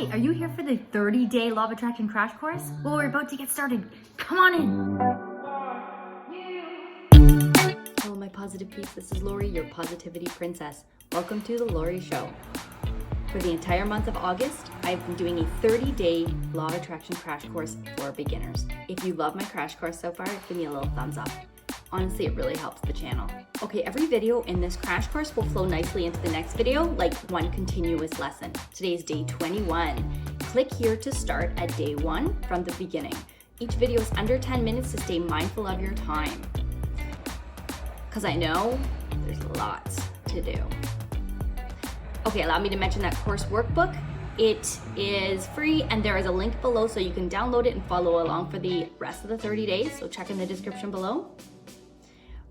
Hi, are you here for the 30-day Law of Attraction crash course? Well, we're about to get started. Come on in. Hello, my positive peeps. This is Lori, your positivity princess. Welcome to the Lori Show. For the entire month of August, I've been doing a 30-day Law of Attraction crash course for beginners. If you love my crash course so far, give me a little thumbs up. Honestly, it really helps the channel. Okay, every video in this crash course will flow nicely into the next video, like one continuous lesson. Today's day 21. Click here to start at day 1 from the beginning. Each video is under 10 minutes to stay mindful of your time. Because I know there's lots to do. Okay, allow me to mention that course workbook. It is free and there is a link below so you can download it and follow along for the rest of the 30 days. So check in the description below.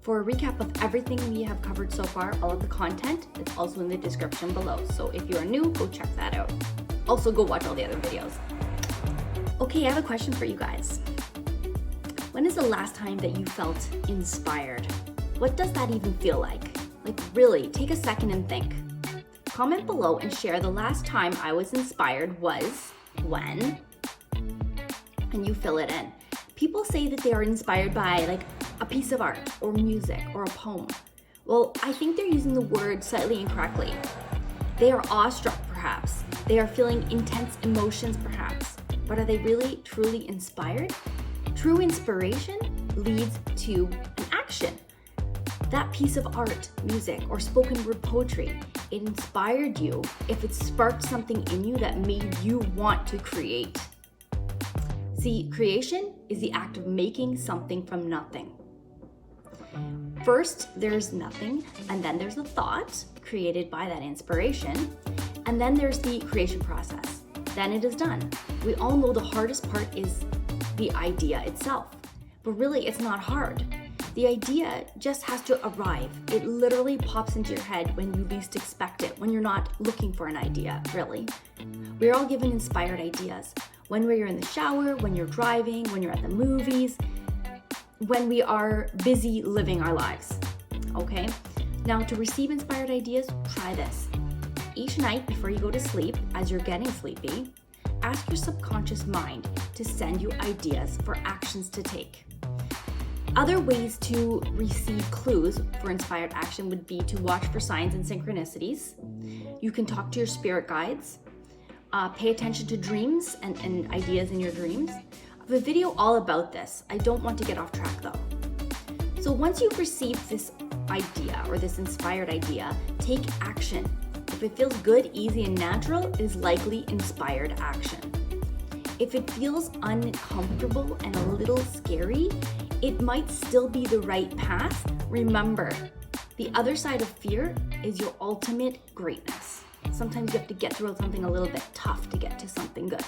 For a recap of everything we have covered so far, all of the content is also in the description below. So if you are new, go check that out. Also go watch all the other videos. Okay, I have a question for you guys. When is the last time that you felt inspired? What does that even feel like? Like really, take a second and think. Comment below and share the last time I was inspired was when, and you fill it in. People say that they are inspired by like a piece of art or music or a poem. Well, I think they're using the word slightly incorrectly. They are awestruck perhaps. They are feeling intense emotions perhaps. But are they really truly inspired? True inspiration leads to an action. That piece of art, music, or spoken word poetry, it inspired you if it sparked something in you that made you want to create. See, creation is the act of making something from nothing. First, there's nothing, and then there's a thought created by that inspiration, and then there's the creation process. Then it is done. We all know the hardest part is the idea itself, but really it's not hard. The idea just has to arrive. It literally pops into your head when you least expect it, when you're not looking for an idea, really. We're all given inspired ideas. When we're in the shower, when you're driving, when you're at the movies, when we are busy living our lives, okay? Now to receive inspired ideas, try this. Each night before you go to sleep, as you're getting sleepy, ask your subconscious mind to send you ideas for actions to take. Other ways to receive clues for inspired action would be to watch for signs and synchronicities. You can talk to your spirit guides, pay attention to dreams and ideas in your dreams. I have a video all about this. I don't want to get off track though. So once you've received this idea or this inspired idea, take action. If it feels good, easy, and natural, it is likely inspired action. If it feels uncomfortable and a little scary, it might still be the right path. Remember, the other side of fear is your ultimate greatness. Sometimes you have to get through something a little bit tough to get to something good.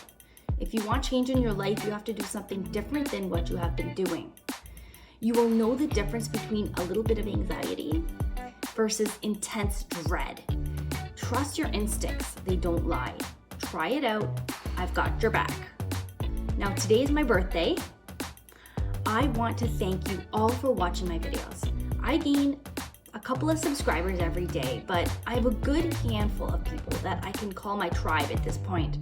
If you want change in your life, you have to do something different than what you have been doing. You will know the difference between a little bit of anxiety versus intense dread. Trust your instincts, they don't lie. Try it out, I've got your back. Now today is my birthday. I want to thank you all for watching my videos. I gain a couple of subscribers every day, but I have a good handful of people that I can call my tribe at this point.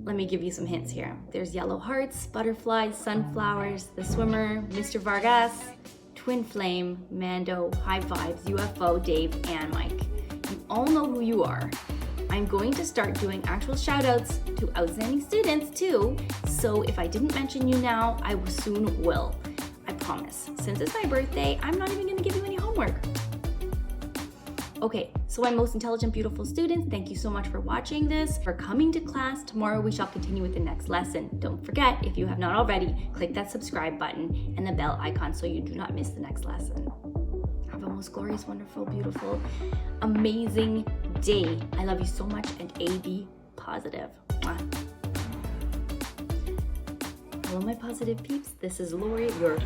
Let me give you some hints here. There's yellow hearts, butterflies, sunflowers, the swimmer, Mr. Vargas, Twin Flame, Mando, High Vibes, UFO, Dave, and Mike. You all know who you are. I'm going to start doing actual shout outs to outstanding students too. So if I didn't mention you now, I soon will. I promise. Since it's my birthday, I'm not even gonna give you any homework. Okay, so my most intelligent, beautiful students, thank you so much for watching this, for coming to class. Tomorrow we shall continue with the next lesson. Don't forget, if you have not already, click that subscribe button and the bell icon so you do not miss the next lesson. Have a most glorious, wonderful, beautiful, amazing day. I love you so much and be positive. Mwah. Hello, my positive peeps. This is Lori, your